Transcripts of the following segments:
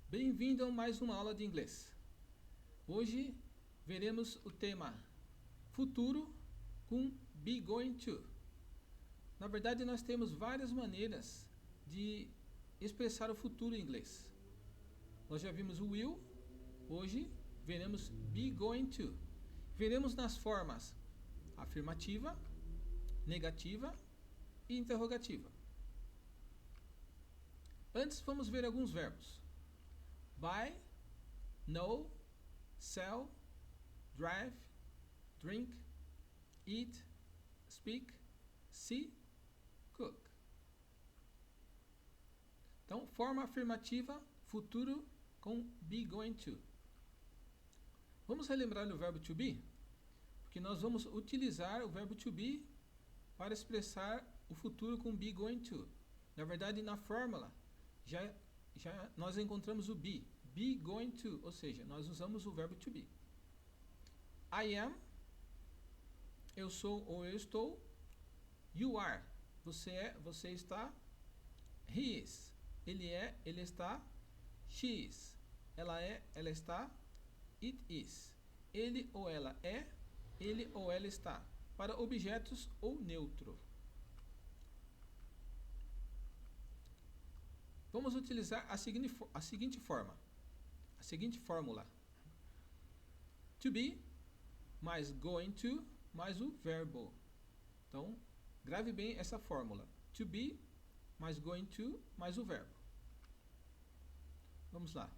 Bem-vindo a mais uma aula de inglês. Hoje veremos o tema futuro com be going to. Na verdade, nós temos várias maneiras de expressar o futuro em inglês. Nós já vimos o will, hoje veremos be going to. Veremos nas formas afirmativa, negativa e interrogativa. Antes, vamos ver alguns verbos. Buy, know, sell, drive, drink, eat, speak, see, cook. Então, forma afirmativa, futuro com be going to. Vamos relembrar o verbo to be? Porque nós vamos utilizar o verbo to be para expressar o futuro com be going to. Na verdade, na fórmula, já nós encontramos o be going to, ou seja, nós usamos o verbo to be. I am, eu sou ou eu estou. You are, você é, você está. He is, ele é, ele está. She is, ela é, ela está. It is, ele ou ela é, ele ou ela está. Para objetos ou neutro. Vamos utilizar a seguinte forma, a seguinte fórmula. To be mais going to mais o verbo. Então, grave bem essa fórmula. To be mais going to mais o verbo. Vamos lá.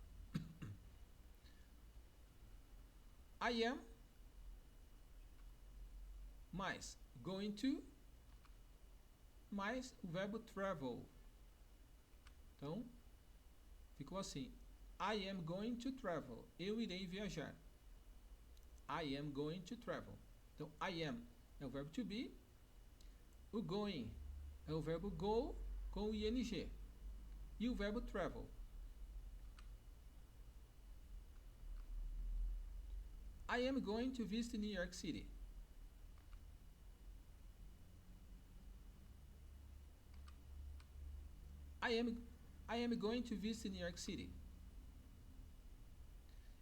I am mais going to mais o verbo travel. Então, ficou assim. I am going to travel. Eu irei viajar. I am going to travel. Então, I am é o verbo to be. O going é o verbo go com o ing. E o verbo travel. I am going to visit New York City. I am going to visit New York City.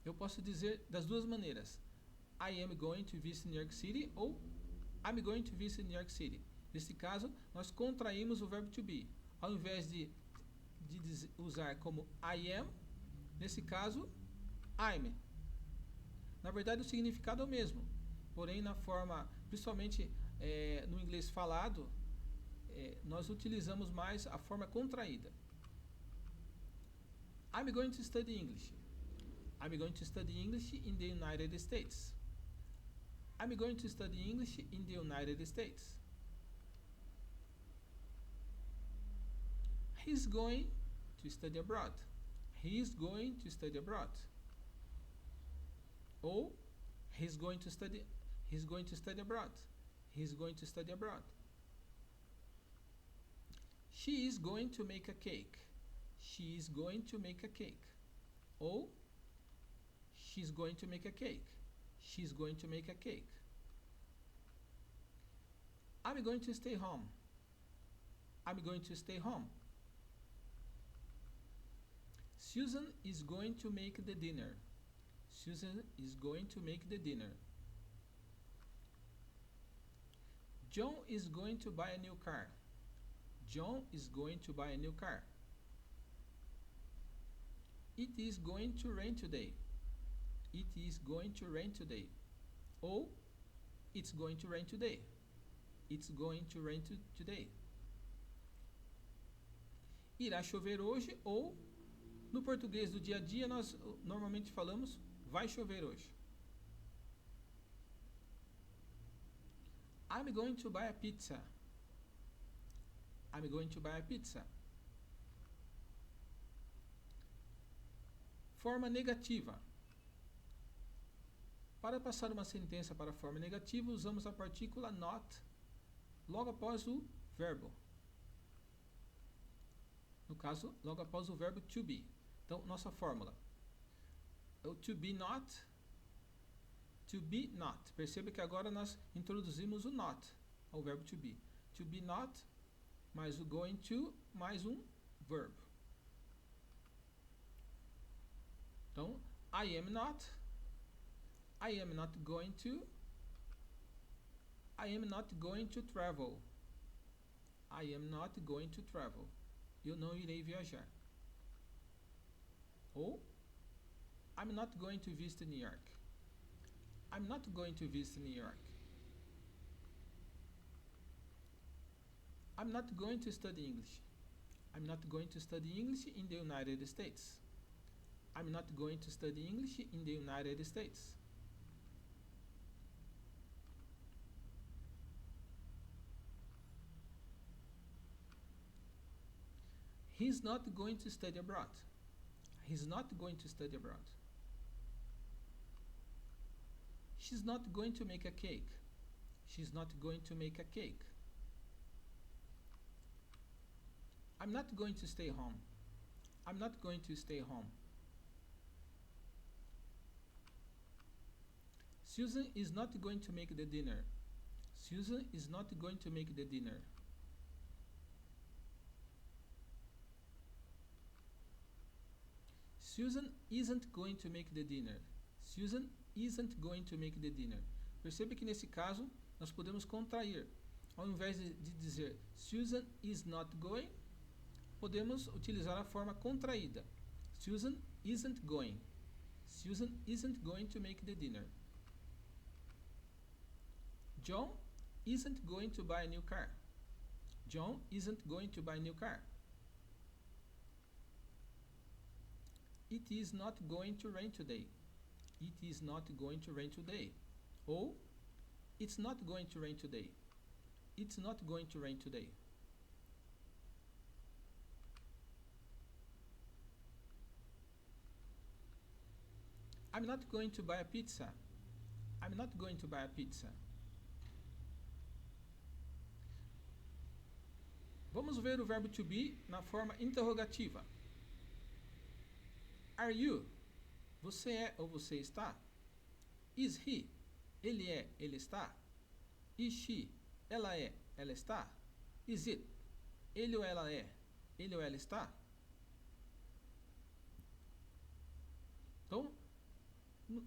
Eu posso dizer das duas maneiras. I am going to visit New York City ou I'm going to visit New York City. Nesse caso, nós contraímos o verbo to be. Ao invés de usar como I am, nesse caso, I'm. Na verdade, o significado é o mesmo. Porém, na forma, principalmente no inglês falado, nós utilizamos mais a forma contraída. I'm going to study English. I'm going to study English in the United States. I'm going to study English in the United States. He's going to study abroad. He's going to study abroad. Ou he's going to study abroad. He's going to study abroad. She is going to make a cake. She is going to make a cake. Ou she's going to make a cake. She's going to make a cake. I'm going to stay home. I'm going to stay home. Susan is going to make the dinner. Susan is going to make the dinner. John is going to buy a new car. John is going to buy a new car. It is going to rain today. It is going to rain today. Ou it's going to rain today. It's going to rain today. Irá chover hoje, ou no português do dia a dia nós normalmente falamos vai chover hoje. I'm going to buy a pizza. I'm going to buy a pizza. Forma negativa. Para passar uma sentença para a forma negativa, usamos a partícula not logo após o verbo. No caso, logo após o verbo to be. Então, nossa fórmula. O to be not. To be not. Perceba que agora nós introduzimos o not ao verbo to be. To be not, mais o going to, mais um verbo. I am not. I am not going to. I am not going to travel. I am not going to travel. Eu não irei viajar. Ou I'm not going to visit New York. I'm not going to visit New York. I'm not going to study English. I'm not going to study English in the United States. I'm not going to study English in the United States. He's not going to study abroad. He's not going to study abroad. She's not going to make a cake. She's not going to make a cake. I'm not going to stay home. I'm not going to stay home. Susan is not going to make the dinner. Susan is not going to make the dinner. Susan isn't going to make the dinner. Susan isn't going to make the dinner. Perceba que nesse caso nós podemos contrair. Ao invés de dizer Susan is not going, podemos utilizar a forma contraída. Susan isn't going. Susan isn't going to make the dinner. John isn't going to buy a new car. John isn't going to buy a new car. It is not going to rain today. It is not going to rain today. Ou, it's not going to rain today. It's not going to rain today. I'm not going to buy a pizza. I'm not going to buy a pizza. Vamos ver o verbo to be na forma interrogativa. Are you? Você é ou você está? Is he? Ele é, ele está? Is she? Ela é, ela está? Is it? Ele ou ela é, ele ou ela está? Então,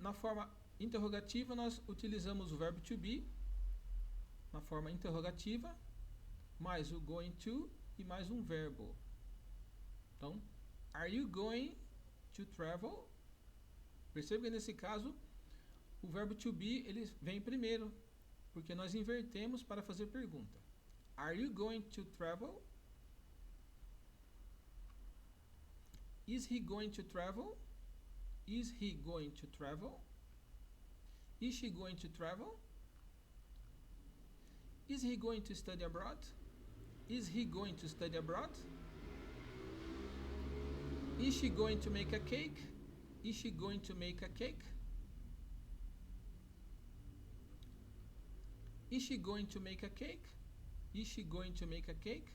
na forma interrogativa, nós utilizamos o verbo to be, na forma interrogativa, mais o going to e mais um verbo. Então, are you going to travel? Perceba que nesse caso o verbo to be ele vem primeiro, porque nós invertemos para fazer pergunta. Are you going to travel? Is he going to travel? Is he going to travel? Is she going to travel? Is he going to study abroad? Is he going to study abroad? Is she going to make a cake? Is she going to make a cake? Is she going to make a cake? Is she going to make a cake?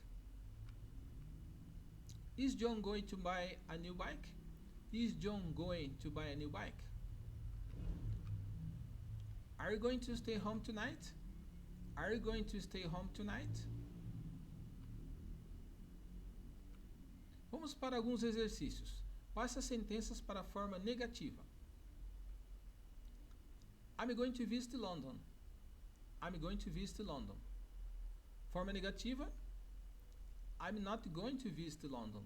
Is John going to buy a new bike? Is John going to buy a new bike? Are you going to stay home tonight? Are you going to stay home tonight? Vamos para alguns exercícios. Passe as sentenças para a forma negativa. I'm going to visit London. I'm going to visit London. Forma negativa. I'm not going to visit London.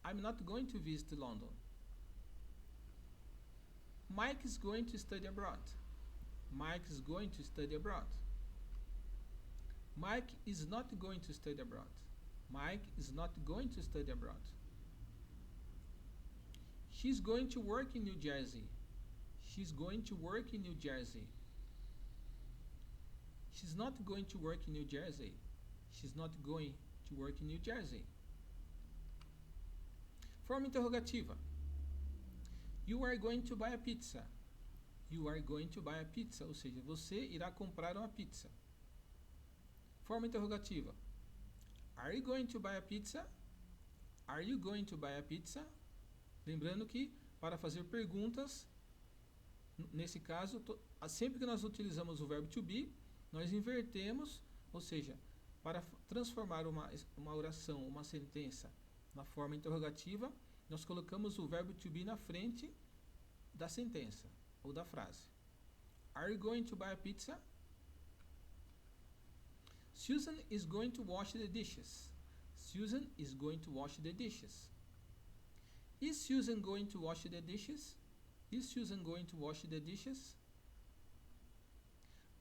I'm not going to visit London. Mike is going to study abroad. Mike is going to study abroad. Mike is not going to study abroad. Mike is not going to study abroad. She's going to work in New Jersey. She's going to work in New Jersey. She's not going to work in New Jersey. She's not going to work in New Jersey. Forma interrogativa. You are going to buy a pizza. You are going to buy a pizza. Ou seja, você irá comprar uma pizza. Forma interrogativa. Are you going to buy a pizza? Are you going to buy a pizza? Lembrando que para fazer perguntas, nesse caso, sempre que nós utilizamos o verbo to be, nós invertemos, ou seja, para transformar uma oração, uma sentença na forma interrogativa, nós colocamos o verbo to be na frente, da sentença ou da frase. Are you going to buy a pizza? Susan is going to wash the dishes. Susan is going to wash the dishes. Is Susan going to wash the dishes? Is Susan going to wash the dishes?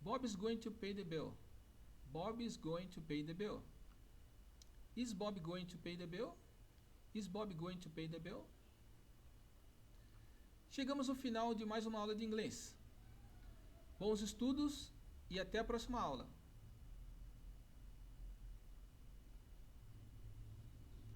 Bob is going to pay the bill. Bob is going to pay the bill. Is Bob going to pay the bill? Is Bob going to pay the bill? Chegamos ao final de mais uma aula de inglês. Bons estudos e até a próxima aula.